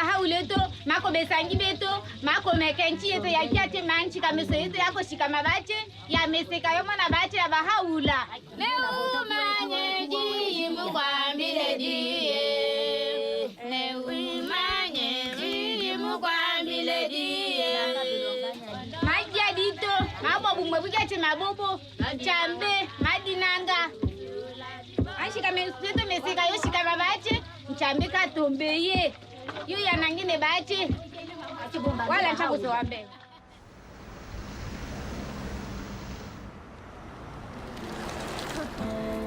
Bahá'u'lláh mako besangi beto mako mekenchi yeto yakiate manchi kameso yeto yako shikama bache ya meseka yomo na bache ya Bahá'u'lláh leo manye ji mukwambile diye leo manye ji mukwambile diye magia dito mabo bumwe bugate mabobo chambe madinanga ashika meseto meseka yo shikama bache chambe katombeye yu ya nangine bache wala chakuzo wambe.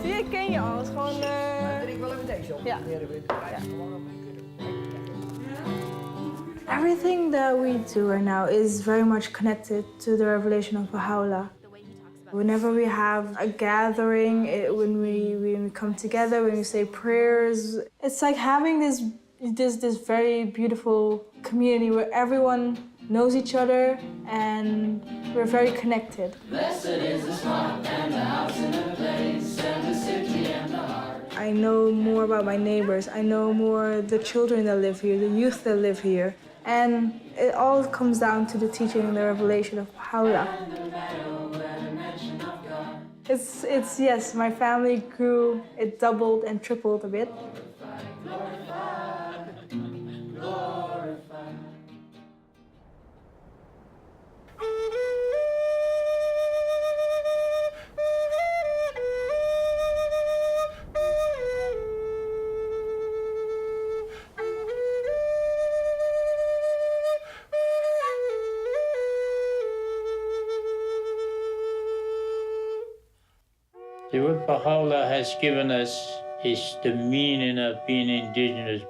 Die ken je al, gewoon... Ik wil even deze op. Ja. Everything that we do right now is very much connected to the revelation of Bahá'u'lláh. Whenever we have a gathering, when we come together, when we say prayers, it's like having this very beautiful community where everyone knows each other and we're very connected. Blessed is the spot and the house and the place and the city and the heart. I know more about my neighbors. I know more the children that live here, the youth that live here. And it all comes down to the teaching and the revelation of Bahá'u'lláh. It's yes, my family grew, it doubled and tripled a bit. What Bahá'u'lláh has given us is the meaning of being indigenous,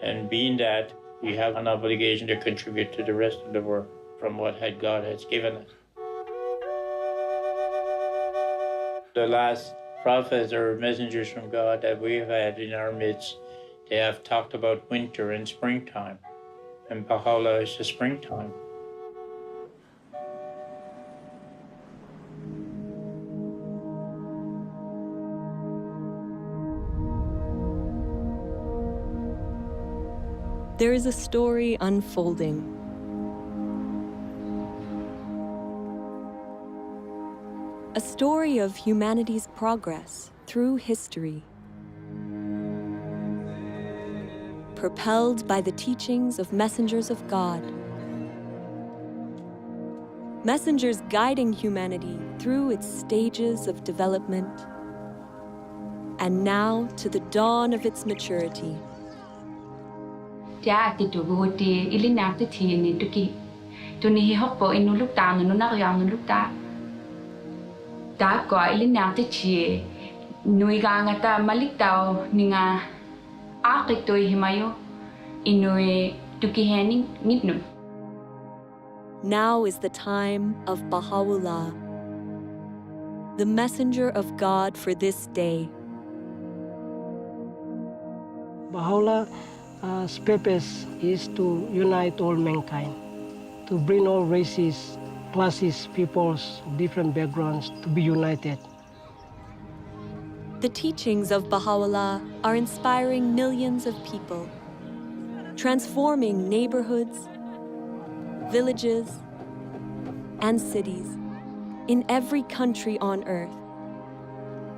and being that, we have an obligation to contribute to the rest of the world from what God has given us. The last prophets or messengers from God that we've had in our midst, they have talked about winter and springtime, and Bahá'u'lláh is the springtime. There is a story unfolding. A story of humanity's progress through history, propelled by the teachings of messengers of God. Messengers guiding humanity through its stages of development, and now to the dawn of its maturity. Tia ti tu buti ili nak ti ni tuki tu ni hoppo inu lukta no na yang lukta ta ko ili nak ti nui ga ngata malik tao ninga akik to himayo inu tuki hening nitnu. Now is the time of Bahá'u'lláh, the messenger of God for this day. Bahá'u'llah's purpose is to unite all mankind, to bring all races, classes, peoples, different backgrounds to be united. The teachings of Bahá'u'lláh are inspiring millions of people, transforming neighborhoods, villages, and cities in every country on earth.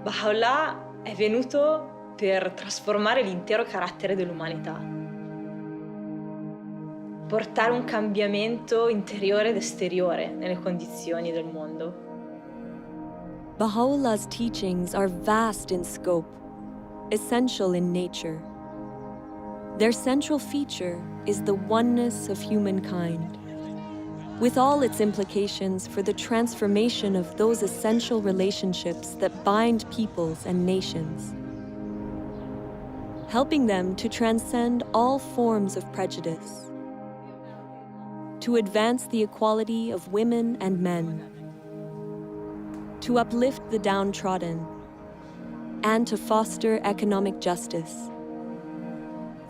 Bahá'u'lláh è venuto per trasformare l'intero carattere dell'umanità, portare un cambiamento interiore ed esteriore nelle condizioni del mondo. Bahá'u'llah's teachings are vast in scope, essential in nature. Their central feature is the oneness of humankind, with all its implications for the transformation of those essential relationships that bind peoples and nations, helping them to transcend all forms of prejudice, to advance the equality of women and men, to uplift the downtrodden, and to foster economic justice.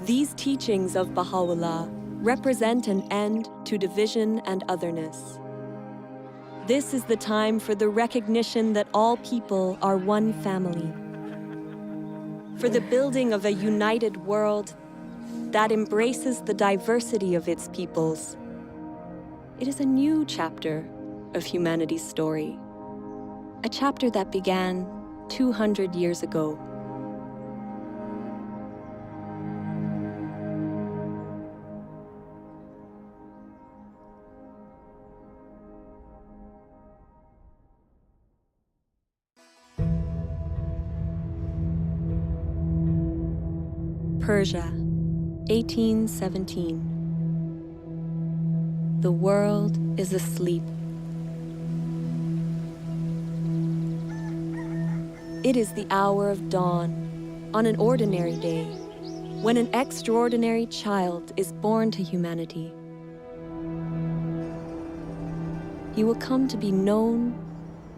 These teachings of Bahá'u'lláh represent an end to division and otherness. This is the time for the recognition that all people are one family, for the building of a united world that embraces the diversity of its peoples. It is a new chapter of humanity's story, a chapter that began 200 years ago. Persia, 1817. The world is asleep. It is the hour of dawn on an ordinary day, when an extraordinary child is born to humanity. He will come to be known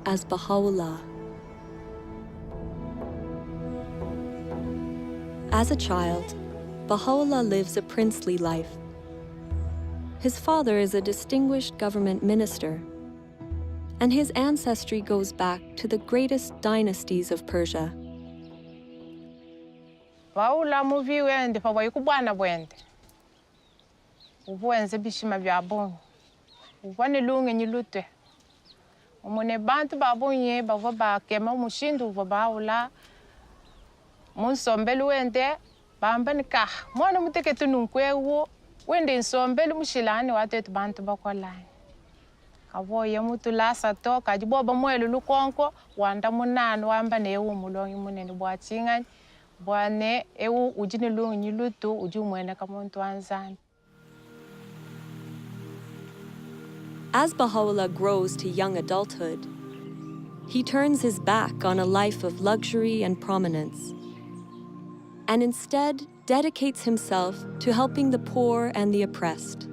as Bahá'u'lláh. As a child, Bahá'u'lláh lives a princely life. His father is a distinguished government minister, and his ancestry goes back to the greatest dynasties of Persia. Bahá'u'lláh muvi wende pa wayikubwana bwende. Ubuenze bishima bya bongo. Ubwane lunge nyilute. Umone bantu babunye bava bakema umushindu uva Bahá'u'lláh. Munsombelu wende bamba nika mwana muteketu nunkwewo wende nsombelu mushilani watetu bantu bakwalani. Kaboye mutu lasa to kajiboba mwelu lukonko wanda munanu wamba newu mulongi munene bwachinga bwane ewu ujini lungi nyilutu ujumwene kamuntu anzani. As Bahá'u'lláh grows to young adulthood, he turns his back on a life of luxury and prominence, and instead dedicates himself to helping the poor and the oppressed.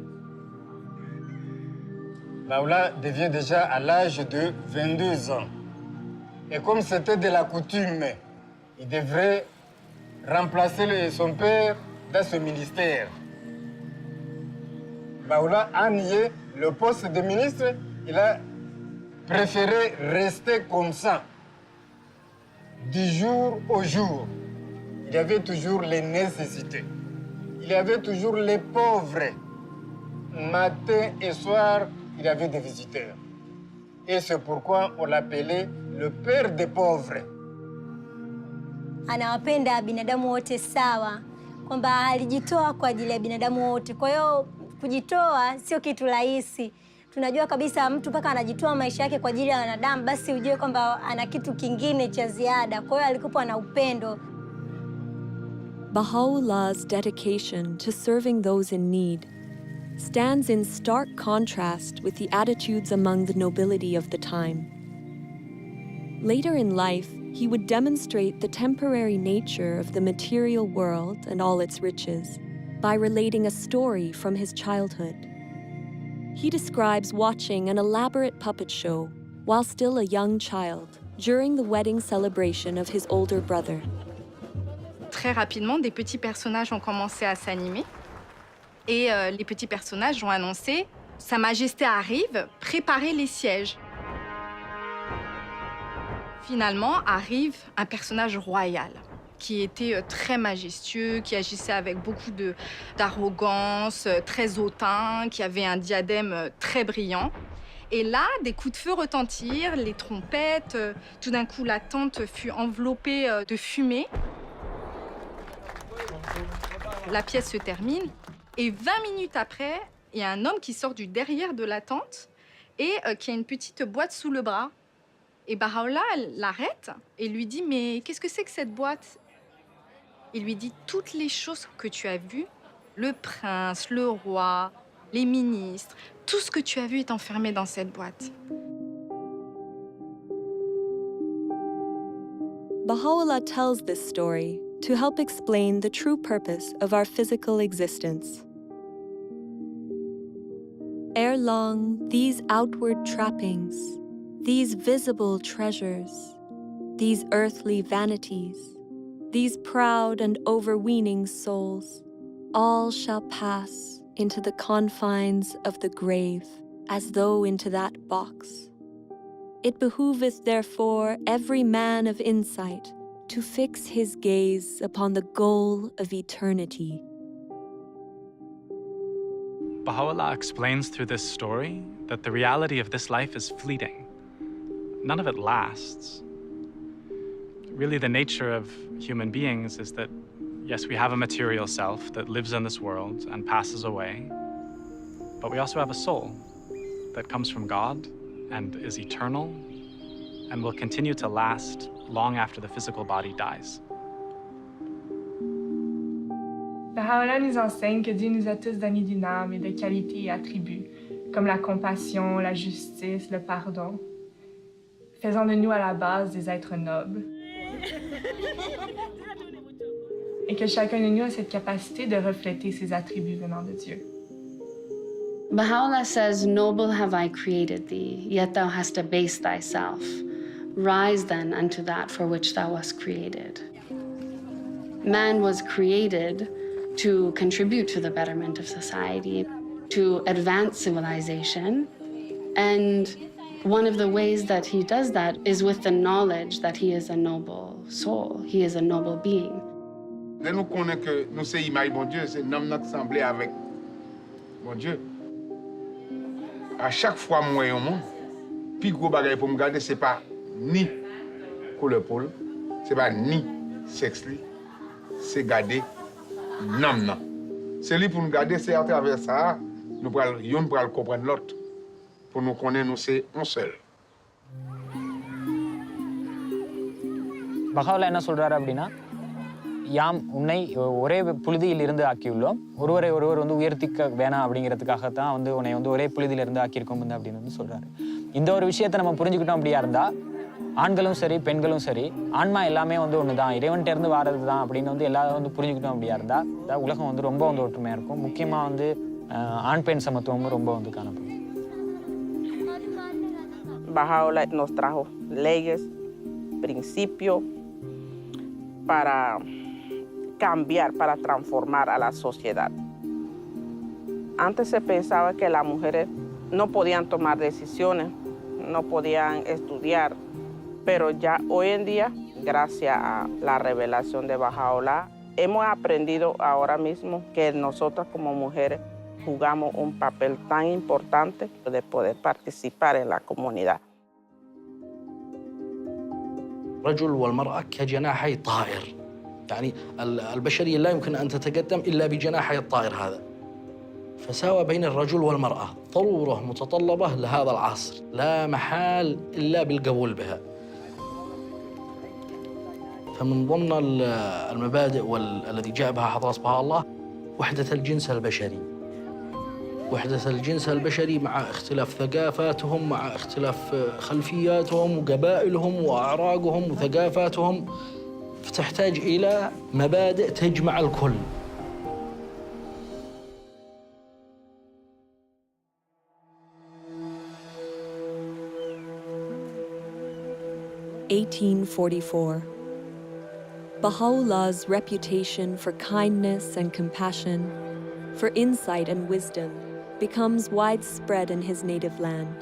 Bahá'u'lláh devient déjà à l'âge de 22 ans. Et comme c'était de la coutume, il devrait remplacer son père dans ce ministère. Bahá'u'lláh a nié le poste de ministre, il a préféré rester comme ça, du jour au jour. Il y avait toujours les nécessités. Il y avait toujours les pauvres. Matin et soir, il y avait des visiteurs. Et c'est pourquoi on l'appelait le père des pauvres. Anawapenda binadamu wote sawa, kwamba alijitoa kwa ajili ya binadamu wote. Kwa hiyo kujitoa sio kitu rahisi. Tunajua kabisa mtu mpaka anajitoa maisha yake kwa ajili ya wanadamu, basi ujue kwamba ana kitu kingine cha ziada. Kwa hiyo alikuwa na upendo. Bahá'u'llah's dedication to serving those in need stands in stark contrast with the attitudes among the nobility of the time. Later in life, he would demonstrate the temporary nature of the material world and all its riches by relating a story from his childhood. He describes watching an elaborate puppet show while still a young child during the wedding celebration of his older brother. Très rapidement, des petits personnages ont commencé à s'animer. Et les petits personnages ont annoncé « Sa Majesté arrive, préparez les sièges ». Finalement, arrive un personnage royal qui était très majestueux, qui agissait avec beaucoup d'arrogance, très hautain, qui avait un diadème très brillant. Et là, des coups de feu retentirent, les trompettes. Tout d'un coup, la tente fut enveloppée de fumée. La pièce se termine et 20 minutes après, il y a un homme qui sort du derrière de la tente et qui a une petite boîte sous le bras. Et Bahá'u'lláh l'arrête et lui dit « Mais qu'est-ce que c'est que cette boîte ?» Il lui dit « Toutes les choses que tu as vues, le prince, le roi, les ministres, tout ce que tu as vu est enfermé dans cette boîte. » Bahá'u'lláh tells this story to help explain the true purpose of our physical existence. Ere long, these outward trappings, these visible treasures, these earthly vanities, these proud and overweening souls, all shall pass into the confines of the grave, as though into that box. It behooveth therefore every man of insight to fix his gaze upon the goal of eternity, Bahá'u'lláh explains through this story that the reality of this life is fleeting. None of it lasts. Really, the nature of human beings is that, yes, we have a material self that lives in this world and passes away, but we also have a soul that comes from God and is eternal and will continue to last long after the physical body dies. Bahá'u'lláh nous enseigne que Dieu nous a tous donné d'une âme et de qualités et attributs, comme la compassion, la justice, le pardon, faisant de nous à la base des êtres nobles. Et que chacun de nous a cette capacité de refléter ces attributs venant de Dieu. Baha'u'lláh says, "Noble have I created thee, yet thou hast abased thyself. Rise then unto that for which thou wast created." Man was created to contribute to the betterment of society, to advance civilization, and one of the ways that he does that is with the knowledge that he is a noble soul, he is a noble being. Dès nous connaissons que nous sommes l'image de bon Dieu, c'est nous notre semblé avec bon Dieu. À chaque fois que je vois un monde, le plus gros bagage pour me garder, ce n'est pas ni couleur peau, ce n'est pas ni sexe, c'est garder l'âme. C'est lui pour nous garder, c'est à travers ça, nous pourrons comprendre l'autre. Pour nous connaître, nous c'est un seul. Bahá'u'lláh என்ன சொல்றாரு அப்படின்னா, யாம் உன்னை ஒரே புழுதியில் இருந்து ஆக்கியுள்ளோம், ஒருவரை ஒருவர் உயர்த்திக்க வேணாம் அப்படிங்கிறதுக்காகத்தான் உன்னை ஒரே புழுதியில இருந்து ஆக்கியிருக்கோம் அப்படின்னு சொல்றாரு. இந்த ஒரு விஷயத்தை நம்ம புரிஞ்சுக்கிட்டோம் அப்படியா இருந்தா, ஆண்களும் சரி பெண்களும் சரி, ஆன்மா எல்லாமே ஒண்ணுதான், இறைவன்கிட்ட இருந்து வாரது தான் அப்படின்னு எல்லாரும் புரிஞ்சுக்கிட்டோம் அப்படியா இருந்தா, உலகம் ரொம்ப ஒற்றுமையா இருக்கும். முக்கியமா ஆண் பெண் சமத்துவமும் ரொம்ப காணப்படும். Bahá'u'lláh nos trajo leyes, principios para cambiar, para transformar a la sociedad. Antes se pensaba que las mujeres no podían tomar decisiones, no podían estudiar, pero ya hoy en día, gracias a la revelación de Bahá'u'lláh, hemos aprendido ahora mismo que nosotras como mujeres jugamos un papel tan importante de poder participar en la comunidad. الرجل والمرأة كجناحي طائر، يعني البشرية لا يمكن أن تتقدم إلا بجناحي الطائر هذا. فساوى بين الرجل والمرأة ضرورة متطلبة لهذا العصر، لا محال إلا بالقبول بها. فمن ضمن المبادئ والذي جاء بها حضرة بهاء الله وحدة الجنس البشري. وحدة الجنس البشري مع اختلاف ثقافاتهم، مع اختلاف خلفياتهم وقبائلهم وأعراقهم وثقافاتهم، فتحتاج إلى مبادئ تجمع الكل. (1844). Baha'u'llah's reputation for kindness and compassion, for insight and wisdom, becomes widespread in his native land.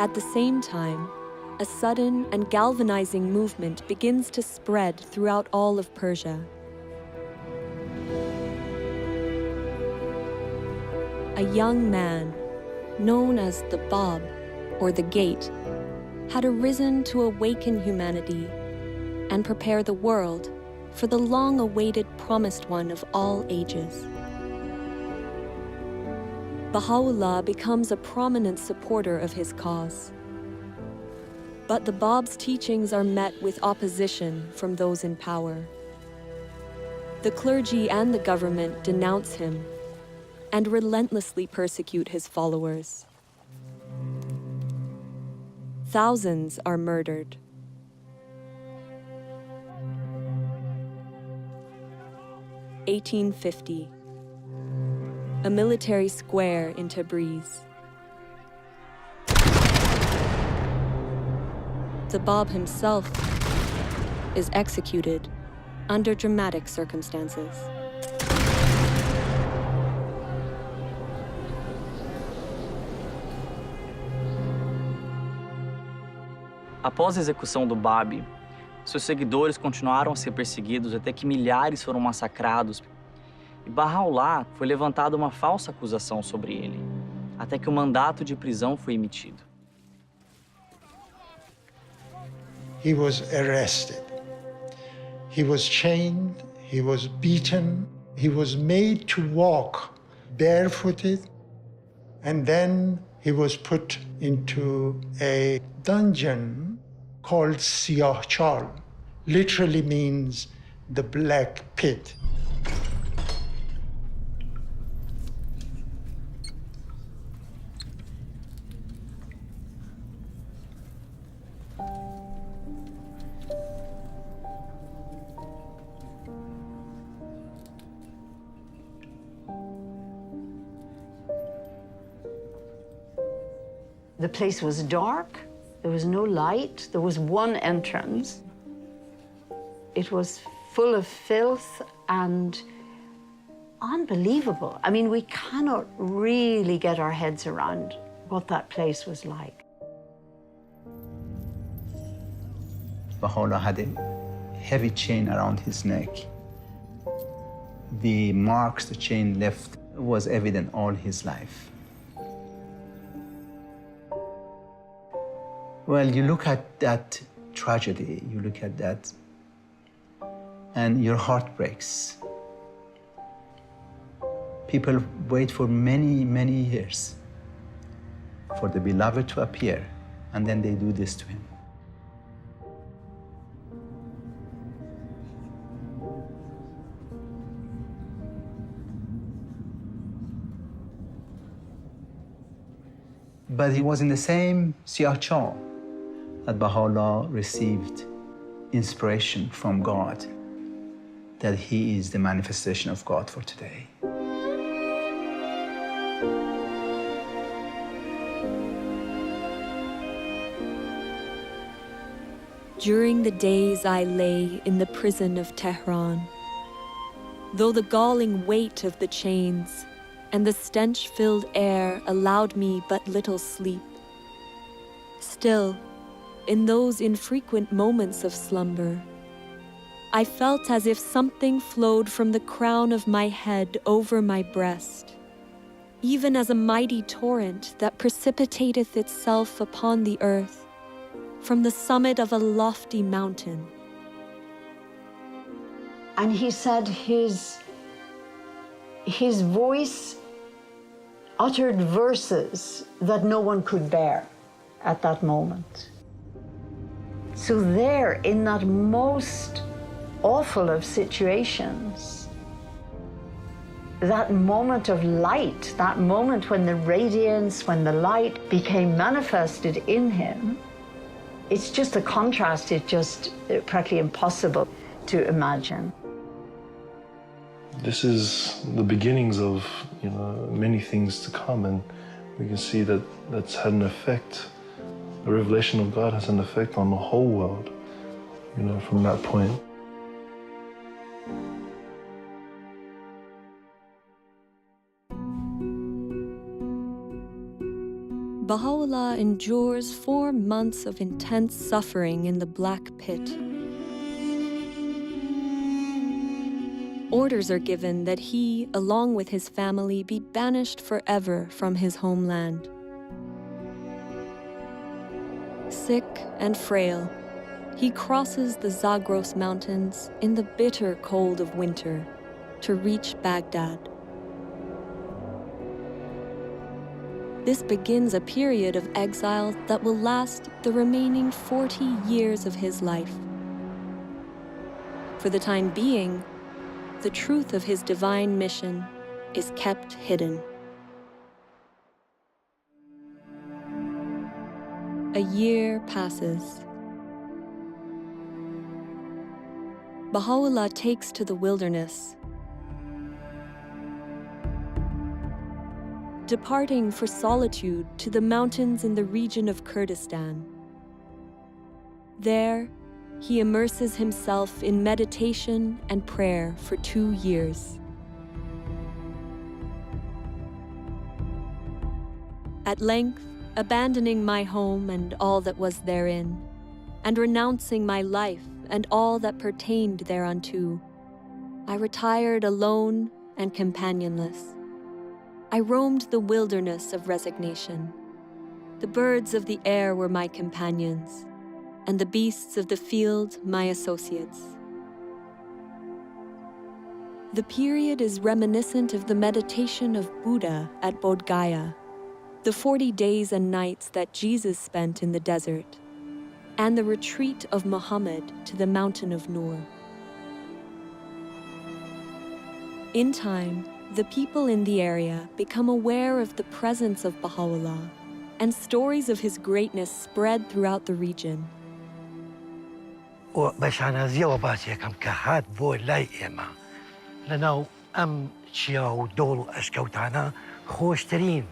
At the same time, a sudden and galvanizing movement begins to spread throughout all of Persia. A young man, known as the Bab, or the Gate, had arisen to awaken humanity and prepare the world for the long-awaited promised one of all ages. Baha'u'lláh becomes a prominent supporter of his cause. But the Bab's teachings are met with opposition from those in power. The clergy and the government denounce him and relentlessly persecute his followers. Thousands are murdered. (1850). A military square in Tabriz. The Bab himself is executed under dramatic circumstances. Após a execução do Bab, seus seguidores continuaram a ser perseguidos até que milhares foram massacrados. E Bahá'u'lláh foi levantada uma falsa acusação sobre ele, até que o mandato de prisão foi emitido. He was arrested. He was chained, he was beaten, he was made to walk barefooted, and then he was put into a dungeon called Siyahchal, literally means the black pit. The place was dark, there was no light, there was one entrance. It was full of filth and unbelievable. I mean, we cannot really get our heads around what that place was like. Bahá'u'lláh had a heavy chain around his neck. The marks the chain left was evident all his life. Well, you look at that tragedy, you look at that, and your heart breaks. People wait for many, many years for the beloved to appear, and then they do this to him. But he was in the same Siyahchal that Baha'u'lláh received inspiration from God, that he is the manifestation of God for today. During the days I lay in the prison of Tehran, though the galling weight of the chains and the stench-filled air allowed me but little sleep, still, in those infrequent moments of slumber, I felt as if something flowed from the crown of my head over my breast, even as a mighty torrent that precipitateth itself upon the earth from the summit of a lofty mountain. And he said his voice uttered verses that no one could bear at that moment. So there, in that most awful of situations, that moment of light, that moment when the radiance, when the light became manifested in him, it's just a contrast, it's just practically impossible to imagine. This is the beginnings of, many things to come, and we can see that that's had an effect. The revelation of God has an effect on the whole world, from that point. Baha'u'lláh endures 4 months of intense suffering in the Black Pit. Orders are given that he, along with his family, be banished forever from his homeland. Sick and frail, he crosses the Zagros Mountains in the bitter cold of winter to reach Baghdad. This begins a period of exile that will last the remaining 40 years of his life. For the time being, the truth of his divine mission is kept hidden. A year passes. Baha'u'lláh takes to the wilderness, departing for solitude to the mountains in the region of Kurdistan. There, he immerses himself in meditation and prayer for 2 years. At length, abandoning my home and all that was therein, and renouncing my life and all that pertained thereunto, I retired alone and companionless. I roamed the wilderness of resignation. The birds of the air were my companions, and the beasts of the field my associates. The period is reminiscent of the meditation of Buddha at Bodh Gaya, the 40 days and nights that Jesus spent in the desert, and the retreat of Muhammad to the mountain of Nur. In time, the people in the area become aware of the presence of Bahá'u'lláh, and stories of his greatness spread throughout the region. وبشانازية وباسية كم كهات بو لاي إما لأنه أم شياو دول أشكوتانا خوشترين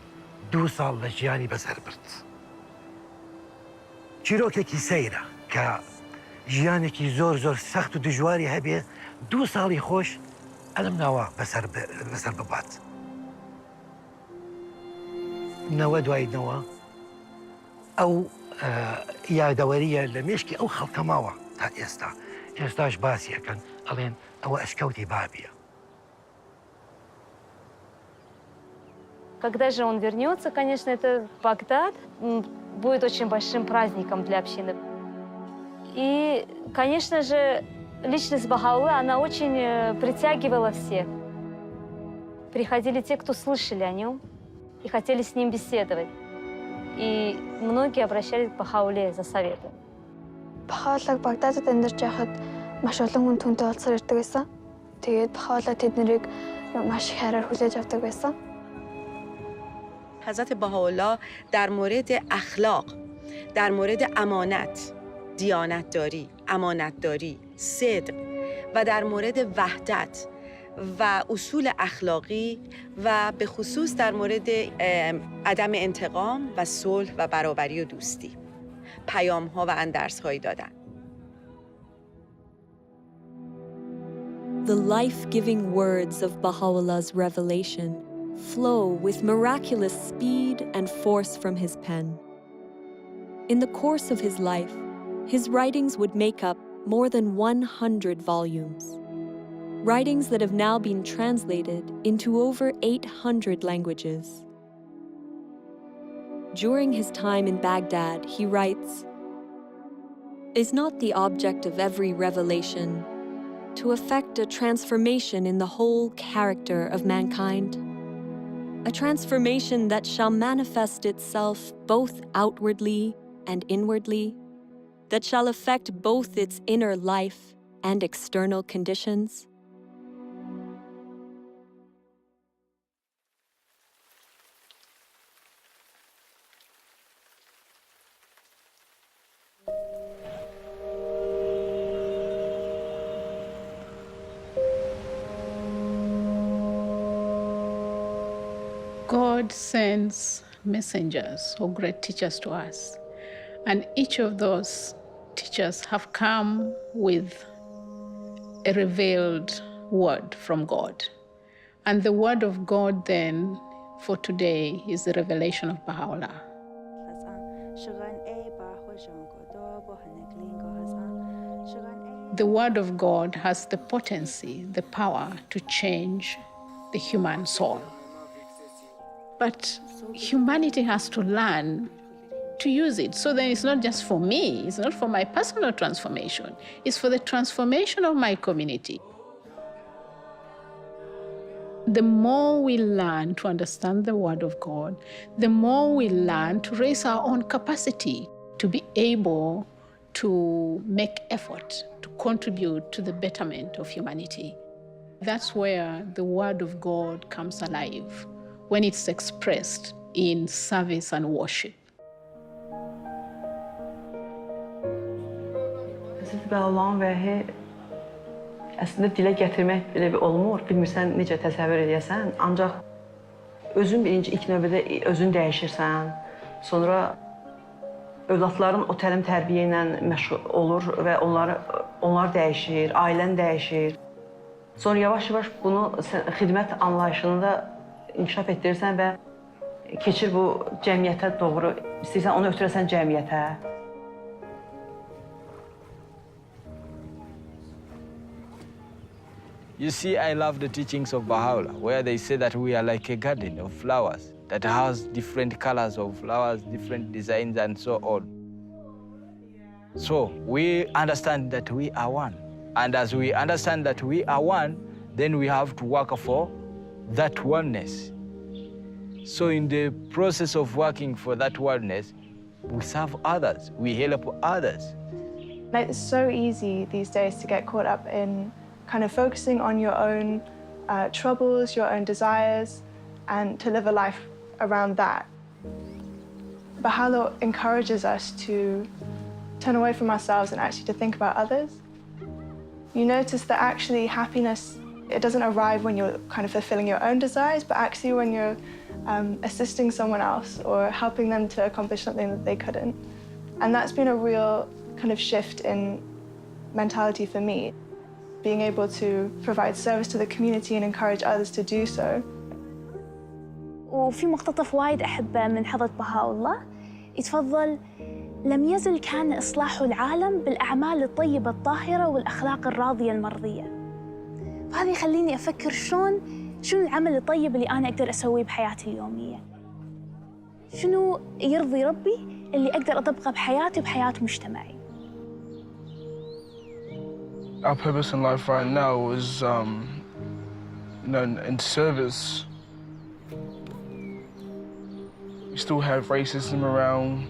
دوصال لجياني بسر برت چیرۆکێکی سەیرە کە ژیانێکی زۆر زۆر سەخت و دژواری هەبێ 2 ساڵی خۆش ئەلم ناوە بەسەر ببات. نەوە دوای نەوە ئەو یادەوەریە لە مێشکی ئەو خەڵکە ماوە تا ئێستا. ئێستاش باسیەکەن ئەڵێن ئەوە ئەشکەوتی بابیە. Когда же он вернется, конечно, это Багдад будет очень большим праздником для общины. И, конечно же, личность Баха'у'лláh, она очень притягивала всех. Приходили те, кто слышали о нем и хотели с ним беседовать. И многие обращались к Баха'у'лláh за советом. Баха'у'ллааг Багдадад амьдарч байхад маш олон хүн түүнтэй уулзсаар ирдэг байсан. Тэгээд Баха'у'лláh тэднийг маш их хайраар хүлээж авдаг байсан. حضرت بهاءالله در مورد اخلاق، در مورد امانت، دیانتداری، امانتداری، صدق و در مورد وحدت و اصول اخلاقی و به خصوص در مورد عدم انتقام و صلح و برابری و دوستی پیام‌ها و اندرس‌هایی دادن. The life-giving words of Baha'u'llah's revelation flow with miraculous speed and force from his pen. In the course of his life, his writings would make up more than 100 volumes. Writings that have now been translated into over 800 languages. During his time in Baghdad, he writes, "Is not the object of every revelation to effect a transformation in the whole character of mankind? A transformation that shall manifest itself both outwardly and inwardly, that shall affect both its inner life and external conditions?" God sends messengers or great teachers to us, and each of those teachers have come with a revealed word from God. And the word of God then for today is the revelation of Baha'u'lláh. The word of God has the potency, the power to change the human soul. But humanity has to learn to use it. So then it's not just for me, it's not for my personal transformation, it's for the transformation of my community. The more we learn to understand the Word of God, the more we learn to raise our own capacity to be able to make effort, to contribute to the betterment of humanity. That's where the Word of God comes alive, when it's expressed in service and worship. Hazreti Bahá'u'llahın vəhi əslində dilə gətirmək belə bir olmur. Bilmirsən necə təsəvvür edəsən. Ancaq özün ilk növbədə özün dəyişirsən. Sonra övladların o təlim tərbiyə ilə məşğul olur və onlar dəyişir, ailən dəyişir. Sonra yavaş-yavaş bunu xidmət anlayışını da inkişaf etdirirsən və keçir bu cəmiyyətə doğru, istəyirsən onu ötürəsən cəmiyyətə. You see, I love the teachings of Bahá'u'lláh, where they say that we are like a garden of flowers that has different colors of flowers, different designs, and so on. So we understand that we are one. And as we understand that we are one, then we have to work for that oneness. So in the process of working for that oneness, we serve others, we help others. It's so easy these days to get caught up in kind of focusing on your own troubles, your own desires, and to live a life around that. Baha'u'lláh encourages us to turn away from ourselves and actually to think about others. You notice that actually happiness, it doesn't arrive when you're kind of fulfilling your own desires, but actually when you're assisting someone else or helping them to accomplish something that they couldn't. And that's been a real kind of shift in mentality for me, being able to provide service to the community and encourage others to do so. وفي مقتطف وايد أحبه من حضرة بهاء يتفضل: لم يزل كان إصلاح العالم بالأعمال الطيبة الطاهرة والأخلاق الراضية المرضية. وهذا يخليني أفكر شنو العمل الطيب اللي أنا أقدر أسويه بحياتي اليومية. شنو يرضي ربي اللي أقدر أطبقه بحياتي وبحياة مجتمعي. Our purpose in life right now is, in service. We still have racism around,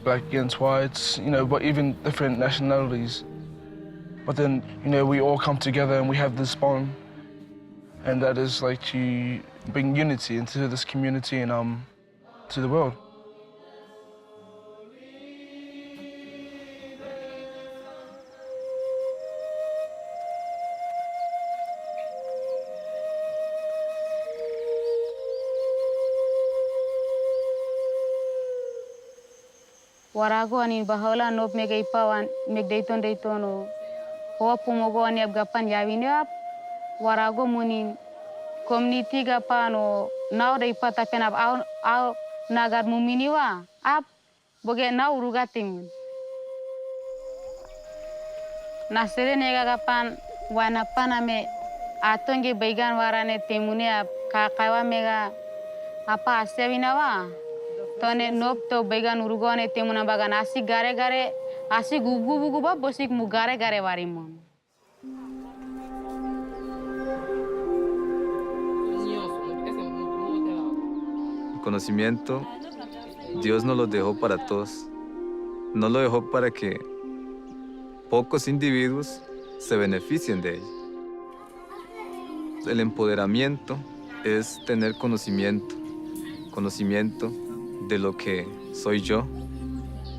black against whites, but even different nationalities. But then, we all come together and we have this bond, and that is like to bring unity into this community and to the world. Warago ani Bahá'u'lláh nop mega ipawan meg daytono hopu mogo ani abgapan yawinap warago munin community gapano now day pata penap au nagar muminiwa ap boge now rugatim nasere nega gapan wanapana me atonge baigan warane temune ap kakawa mega apa asewinawa tone nop to began urugone temuna bagan asi gare asi gugu ba bosik mu gare warimon. El conocimiento, Dios nos lo dejó para todos. No lo dejó para que pocos individuos se beneficien de él. El empoderamiento es tener conocimiento de lo que soy yo,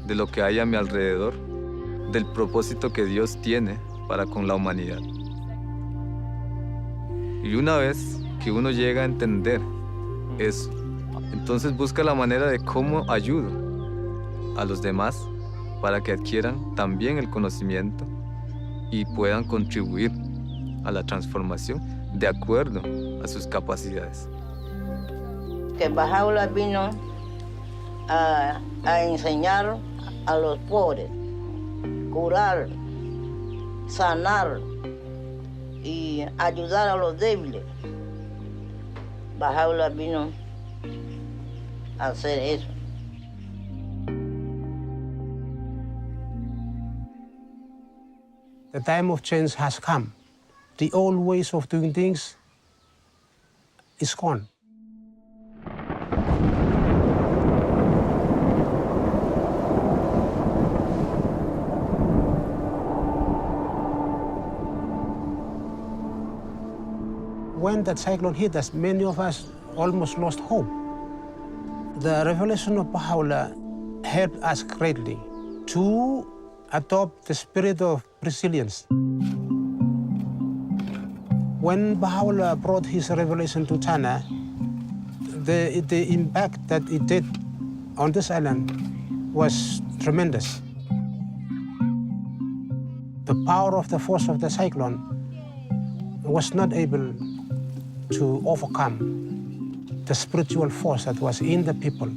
de lo que hay a mi alrededor, del propósito que Dios tiene para con la humanidad. Y una vez que uno llega a entender eso, entonces busca la manera de cómo ayudo a los demás para que adquieran también el conocimiento y puedan contribuir a la transformación de acuerdo a sus capacidades. Que Bahá'u'lláh vino a enseñar a los pobres, curar, sanar y ayudar a los débiles. Bahá'u'lláh vino a hacer eso. The time of change has come. The old ways of doing things is gone. When that cyclone hit us, many of us almost lost hope. The revelation of Baha'u'lláh helped us greatly to adopt the spirit of resilience. When Baha'u'lláh brought his revelation to China, the impact that it did on this island was tremendous. The power of the force of the cyclone was not able to overcome the spiritual force that was in the people.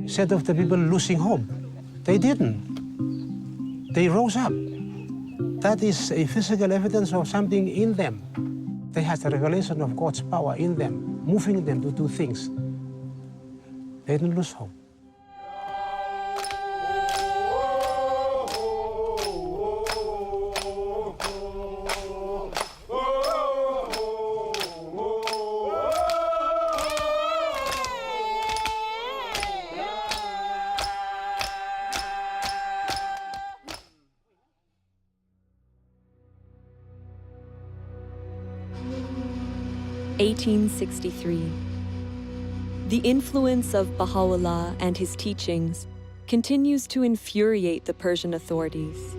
Instead of the people losing hope, they didn't. They rose up. That is a physical evidence of something in them. They have the revelation of God's power in them, moving them to do things. They don't lose hope. (1863). The influence of Bahá'u'lláh and his teachings continues to infuriate the Persian authorities.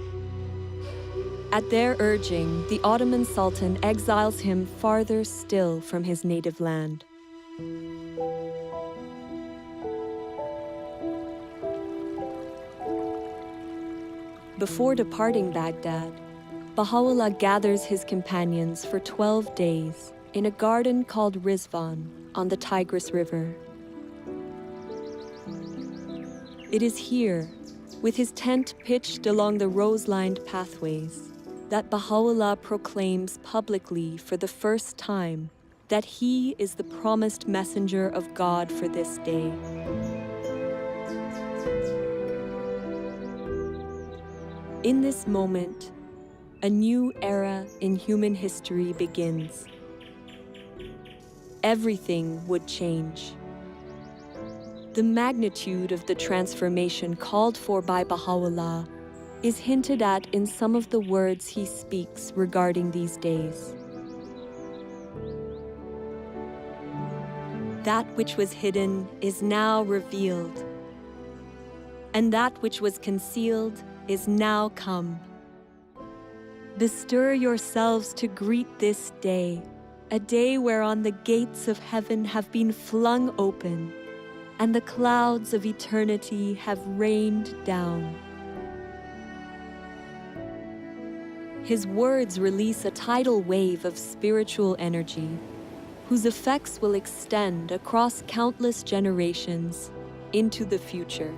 At their urging, the Ottoman Sultan exiles him farther still from his native land. Before departing Baghdad, Bahá'u'lláh gathers his companions for 12 days in a garden called Rizwan on the Tigris River. It is here, with his tent pitched along the rose-lined pathways, that Bahá'u'lláh proclaims publicly for the first time that he is the promised messenger of God for this day. In this moment, a new era in human history begins. Everything would change. The magnitude of the transformation called for by Bahá'u'lláh is hinted at in some of the words he speaks regarding these days. That which was hidden is now revealed, and that which was concealed is now come. Bestir yourselves to greet this day, a day whereon the gates of heaven have been flung open, and the clouds of eternity have rained down. His words release a tidal wave of spiritual energy, whose effects will extend across countless generations into the future.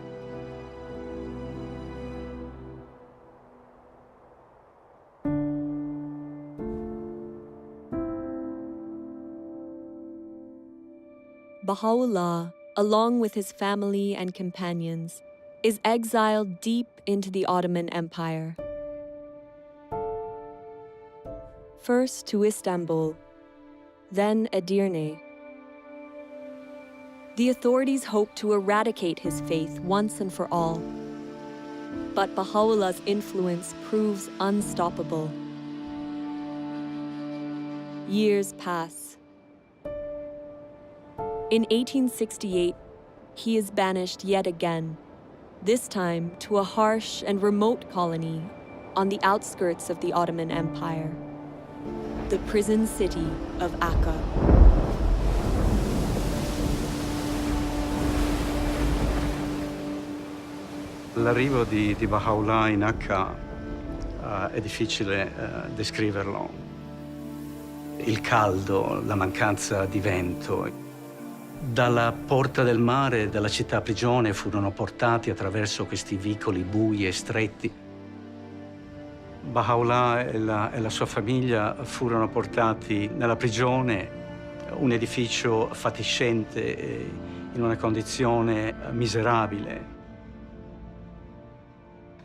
Bahá'u'lláh, along with his family and companions, is exiled deep into the Ottoman Empire. First to Istanbul, then Edirne. The authorities hope to eradicate his faith once and for all. But Bahá'u'llah's influence proves unstoppable. Years pass. In 1868, he is banished yet again, this time to a harsh and remote colony on the outskirts of the Ottoman Empire, the prison city of Akká. L'arrivo di Bahá'u'lláh in Akká è difficile descriverlo. Il caldo, la mancanza di vento. Dalla porta del mare, dalla città prigione, furono portati attraverso questi vicoli bui e stretti. Bahá'u'lláh e la sua famiglia furono portati nella prigione, un edificio fatiscente, in una condizione miserabile.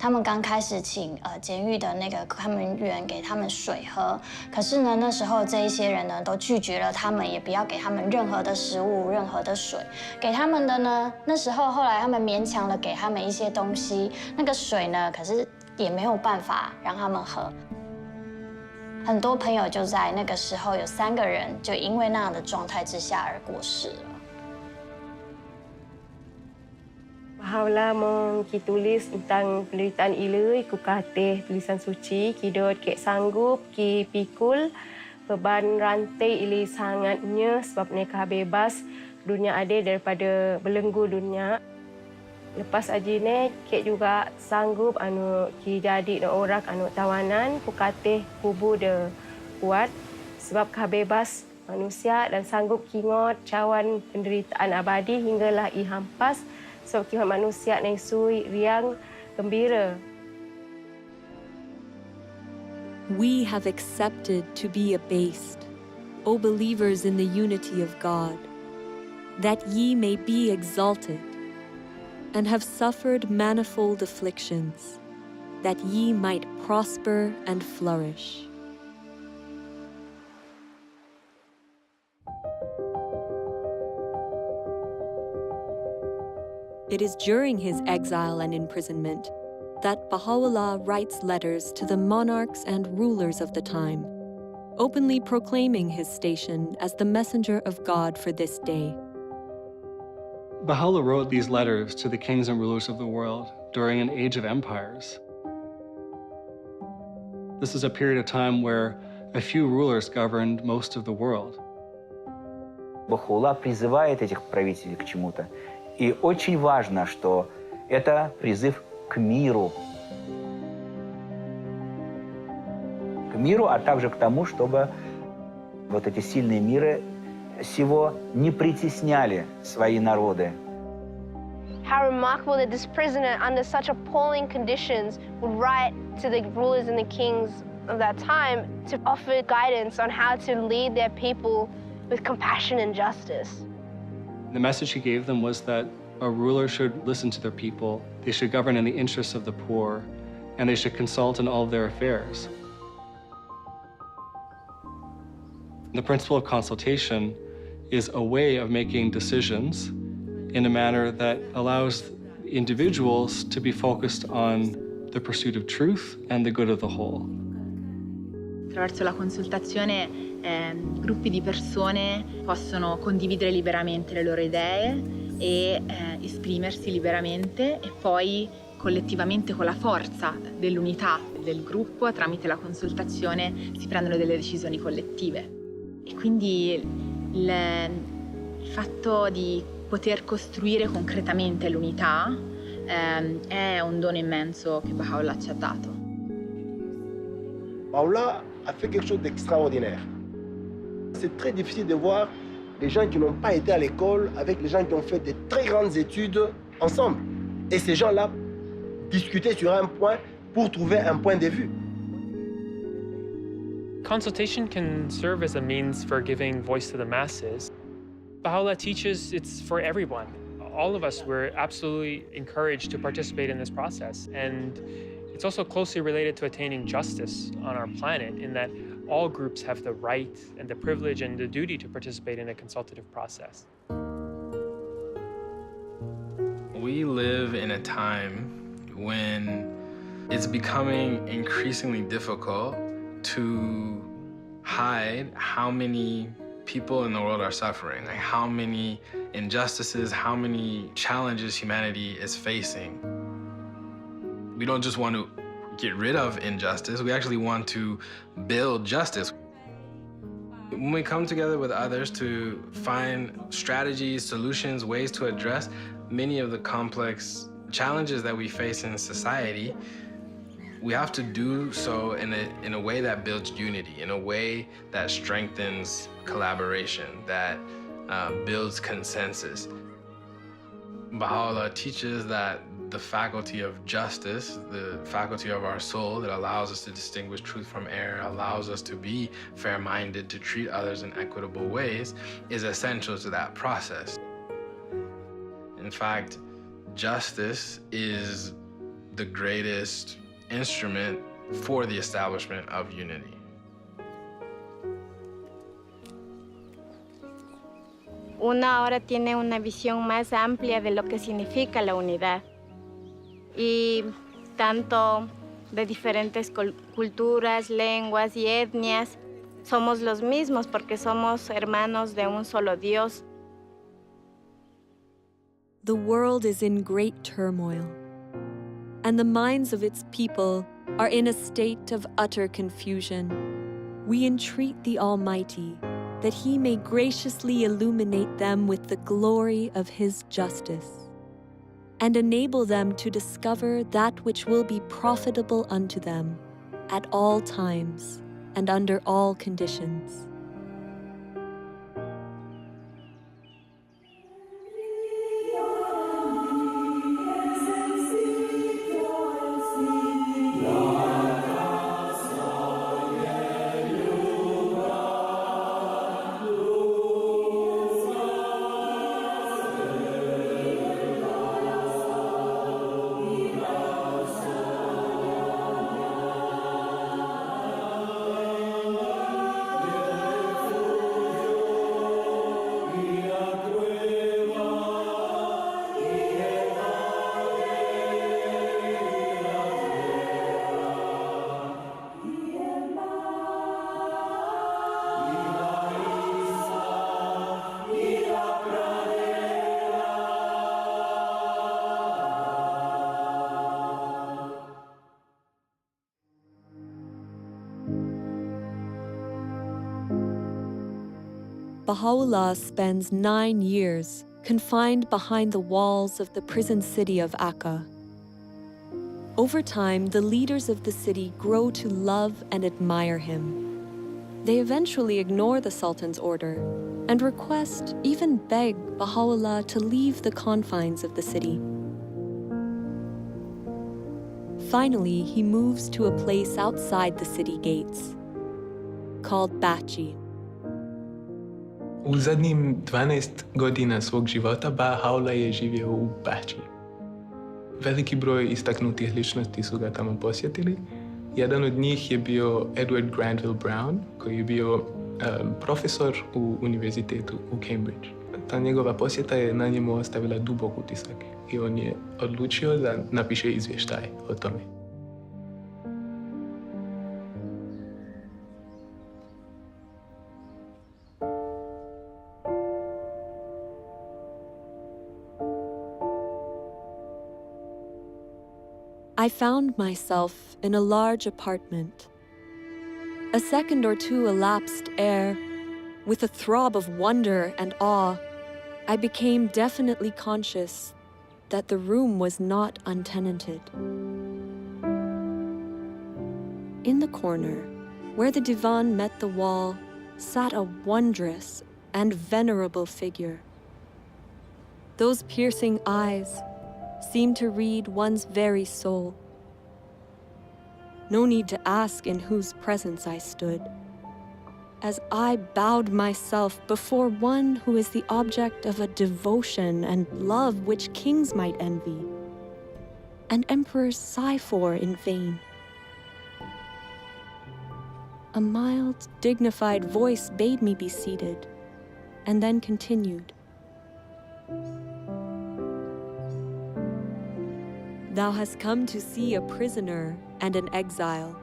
他们刚开始请监狱的那个看门员给他们水喝，可是呢，那时候这一些人呢都拒绝了他们，也不要给他们任何的食物、任何的水。给他们的呢，那时候后来他们勉强的给他们一些东西，那个水呢，可是也没有办法让他们喝。很多朋友就在那个时候有3个人就因为那样的状态之下而过世了。 Bahá'u'lláh ki tulis tentang penderitaan ilui, ku katih tulisan suci, ki dot kek sanggup, ki pikul, beban rantai ilui sangatnya sebab mereka bebas, dunia adil daripada belenggu dunia. Lepas ajine, kek juga sanggup ki jadi orang tawanan, ku katih kubu de kuat sebab bebas manusia dan sanggup kingot cawan penderitaan abadi hinggalah i hampas. Sebab kita manusia yang sui, riang, gembira. we have accepted to be abased, O believers in the unity of God, that ye may be exalted, and have suffered manifold afflictions, that ye might prosper and flourish. It is during his exile and imprisonment that Bahá'u'lláh writes letters to the monarchs and rulers of the time, openly proclaiming his station as the messenger of God for this day. Baha'u'lláh wrote these letters to the kings and rulers of the world during an age of empires. This is a period of time where a few rulers governed most of the world. Bahá'u'lláh призывает этих правителей к чему-то. И очень важно, что это призыв к миру. К миру, а также к тому, чтобы вот эти сильные миры сего не притесняли свои народы. How remarkable that this prisoner, under such appalling conditions, would write to the rulers and the kings of that time to offer guidance on how to lead their people with compassion and justice. The message he gave them was that a ruler should listen to their people, they should govern in the interests of the poor, and they should consult in all of their affairs. The principle of consultation is a way of making decisions in a manner that allows individuals to be focused on the pursuit of truth and the good of the whole. Attraverso la consultazione gruppi di persone possono condividere liberamente le loro idee e esprimersi liberamente e poi collettivamente con la forza dell'unità del gruppo tramite la consultazione si prendono delle decisioni collettive. E quindi il fatto di poter costruire concretamente l'unità è un dono immenso che Bahá'u'lláh ci ha dato. Bahá'u'lláh a fait quelque chose d'extraordinaire. C'est très difficile de voir les gens qui n'ont pas été à l'école avec les gens qui ont fait de très grandes études ensemble. Et ces gens-là discuter sur un point pour trouver un point de vue. Consultation can serve as a means for giving voice to the masses. Bahá'u'lláh teaches it's for everyone. All of us, we're absolutely encouraged to participate in this process. And it's also closely related to attaining justice on our planet in that all groups have the right and the privilege and the duty to participate in a consultative process. We live in a time when it's becoming increasingly difficult to hide how many people in the world are suffering, like how many injustices, how many challenges humanity is facing. We don't just want to get rid of injustice, we actually want to build justice. When we come together with others to find strategies, solutions, ways to address many of the complex challenges that we face in society, we have to do so in a way that builds unity, in a way that strengthens collaboration, that builds consensus. Bahá'u'lláh teaches that the faculty of justice, the faculty of our soul that allows us to distinguish truth from error, allows us to be fair-minded, to treat others in equitable ways, is essential to that process. In fact, justice is the greatest instrument for the establishment of unity. Uno ahora tiene una visión más amplia de lo que significa la unidad. Y tanto de diferentes culturas, lenguas y etnias, somos los mismos porque somos hermanos de un solo Dios. The world is in great turmoil, and the minds of its people are in a state of utter confusion. We entreat the Almighty that He may graciously illuminate them with the glory of His justice, and enable them to discover that which will be profitable unto them at all times and under all conditions. Bahá'u'lláh spends 9 years confined behind the walls of the prison city of Akká. Over time, the leaders of the city grow to love and admire him. They eventually ignore the Sultan's order and request, even beg, Bahá'u'lláh to leave the confines of the city. Finally, he moves to a place outside the city gates, called Baha'í. U zadnjim 12 godina svog života Bahá'u'lláh je živio u Baha'í. Veliki broj istaknutih ličnosti su ga tamo posjetili. Jedan od njih je bio Edward Granville Brown, koji je bio profesor u univerzitetu u Cambridge. Ta njegova posjeta je na njemu ostavila dubok utisak i on je odlučio da napiše izvještaj o tome. I found myself in a large apartment. A second or two elapsed ere, with a throb of wonder and awe, I became definitely conscious that the room was not untenanted. In the corner, where the divan met the wall, sat a wondrous and venerable figure. Those piercing eyes seemed to read one's very soul. No need to ask in whose presence I stood, as I bowed myself before one who is the object of a devotion and love which kings might envy, and emperors sigh for in vain. A mild, dignified voice bade me be seated, and then continued. Thou hast come to see a prisoner and an exile.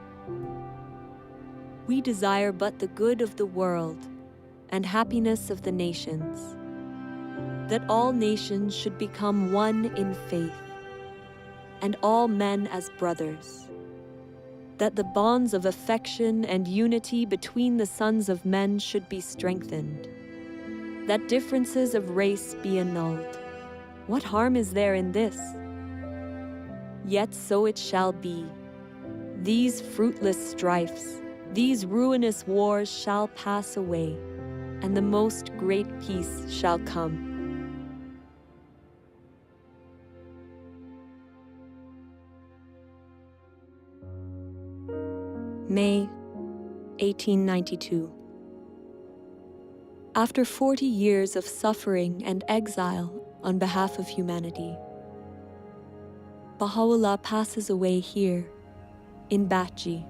We desire but the good of the world and happiness of the nations, that all nations should become one in faith, and all men as brothers, that the bonds of affection and unity between the sons of men should be strengthened, that differences of race be annulled. What harm is there in this? Yet so it shall be. These fruitless strifes, these ruinous wars shall pass away, and the most great peace shall come. May 1892. After 40 years of suffering and exile on behalf of humanity, Bahá'u'lláh passes away here, in Baha'í.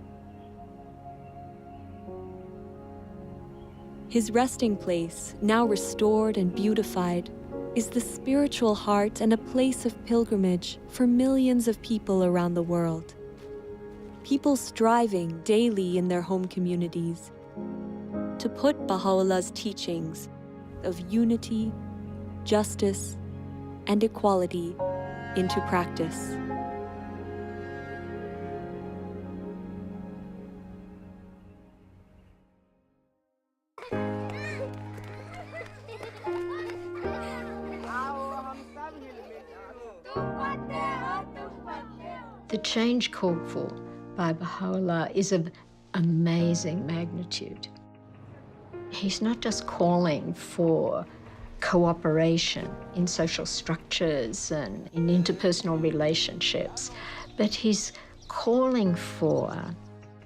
His resting place, now restored and beautified, is the spiritual heart and a place of pilgrimage for millions of people around the world. People striving daily in their home communities to put Bahá'u'llah's teachings of unity, justice, and equality into practice. The change called for by Baha'u'lláh is of amazing magnitude. He's not just calling for cooperation in social structures and in interpersonal relationships, but he's calling for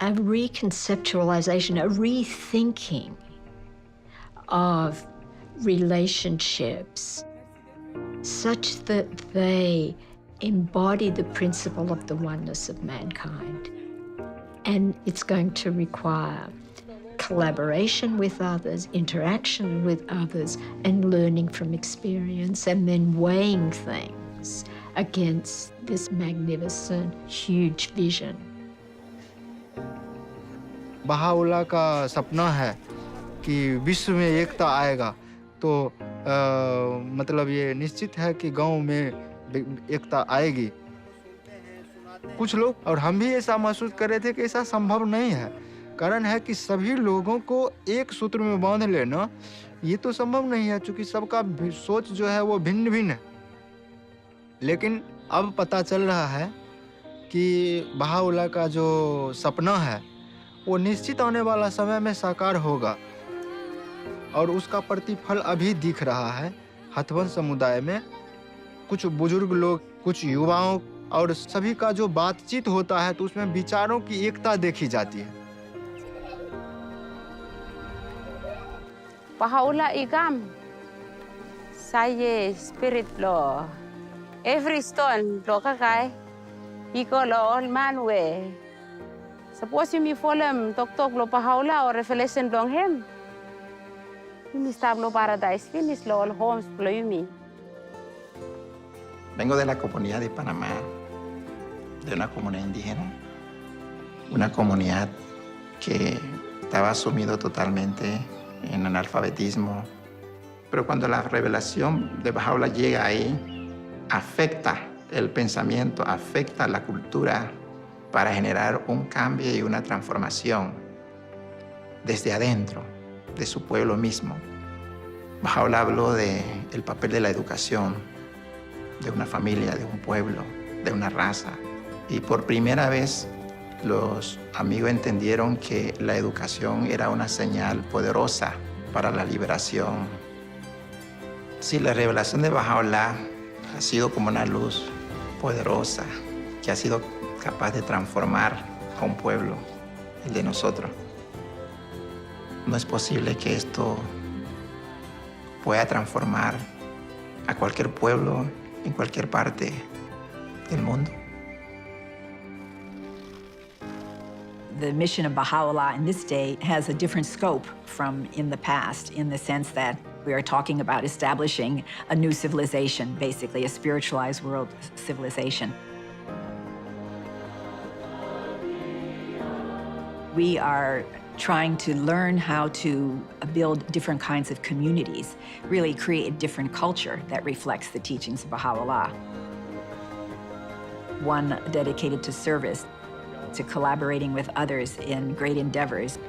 a reconceptualization, a rethinking of relationships such that they embody the principle of the oneness of mankind. And it's going to require collaboration with others, interaction with others, and learning from experience, and then weighing things against this magnificent, huge vision. Baha'u'llah का सपना है कि विश्व में एकता आएगा, तो मतलब ये निश्चित है कि गांव में एकता आएगी। कुछ लोग और हम भी ऐसा महसूस कर रहे थे कि ऐसा संभव नहीं है। कारण है कि सभी लोगों को एक सूत्र में बांध लेना ये तो संभव नहीं है, क्योंकि सबका सोच जो है वो भिन्न भिन्न है। लेकिन अब पता चल रहा है कि बहाउल्लाह का जो सपना है वो निश्चित आने वाला समय में साकार होगा, और उसका प्रतिफल अभी दिख रहा है हथवंश समुदाय में। कुछ बुजुर्ग लोग, कुछ युवाओं और सभी का जो बातचीत होता है तो उसमें विचारों की एकता देखी जाती है। Bahá'u'lláh igam, saya spirit lo, every stone lo kakai, iko lo all man we. Suppose you me follow tok lo Bahá'u'lláh or revelation long him. You me stab lo paradise finish lo all homes lo you me. Vengo de la comunidad de Panamá, de una comunidad indígena, una comunidad que estaba sumido totalmente en analfabetismo. Pero cuando la revelación de Bahá'u'lláh llega ahí, afecta el pensamiento, afecta la cultura para generar un cambio y una transformación desde adentro, de su pueblo mismo. Bahá'u'lláh habló del papel de la educación, de una familia, de un pueblo, de una raza. Y por primera vez los amigos entendieron que la educación era una señal poderosa para la liberación. Sí, la revelación de Bahá'u'lláh ha sido como una luz poderosa que ha sido capaz de transformar a un pueblo, el de nosotros. No es posible que esto pueda transformar a cualquier pueblo en cualquier parte del mundo. The mission of Baha'u'lláh in this day has a different scope from in the past, in the sense that we are talking about establishing a new civilization, basically a spiritualized world civilization. We are trying to learn how to build different kinds of communities, really create a different culture that reflects the teachings of Baha'u'lláh. One dedicated to service, to collaborating with others in great endeavors,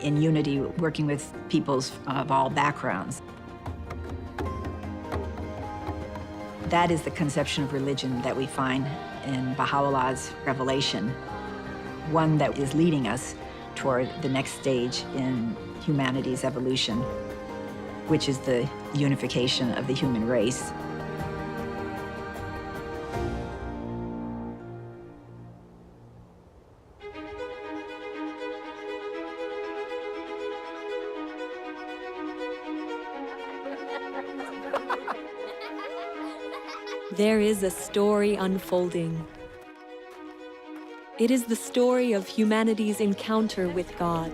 in unity, working with peoples of all backgrounds. That is the conception of religion that we find in Baha'u'llah's revelation, one that is leading us toward the next stage in humanity's evolution, which is the unification of the human race. There is a story unfolding. It is the story of humanity's encounter with God.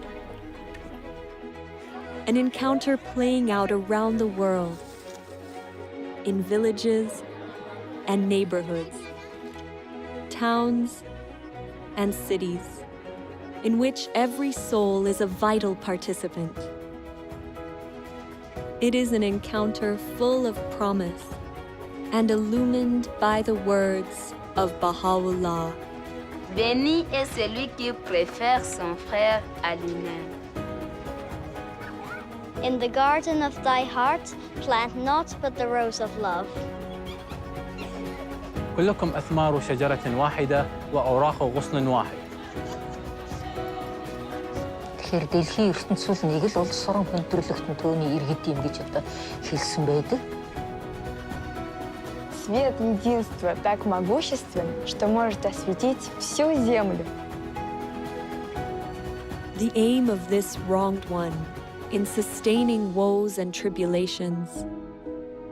An encounter playing out around the world, in villages and neighborhoods, towns and cities, in which every soul is a vital participant. It is an encounter full of promise and illumined by the words of Bahá'u'lláh. Béni est celui qui préfère son frère à lui-même. In the garden of thy heart, plant not but the rose of love. كلكم أثمار شجرة واحدة وأوراق غصن واحد. Тэгэхээр дэлхийн ертөнцийн нэг л улс орон хүндрэлтэн төөний иргэд юм гэж одоо хэлсэн байдаг. Свет единства так могуществен, что может осветить всю землю. The aim of this wronged one, in sustaining woes and tribulations,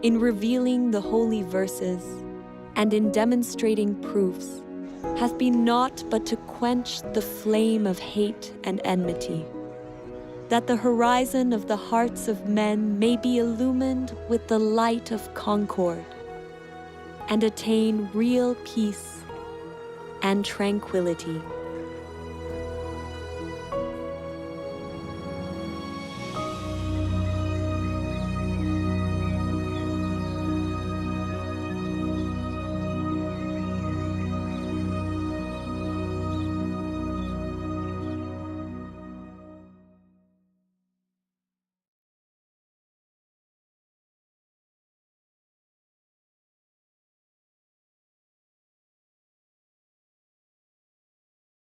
in revealing the holy verses, and in demonstrating proofs, hath been naught but to quench the flame of hate and enmity, that the horizon of the hearts of men may be illumined with the light of concord, and attain real peace and tranquility.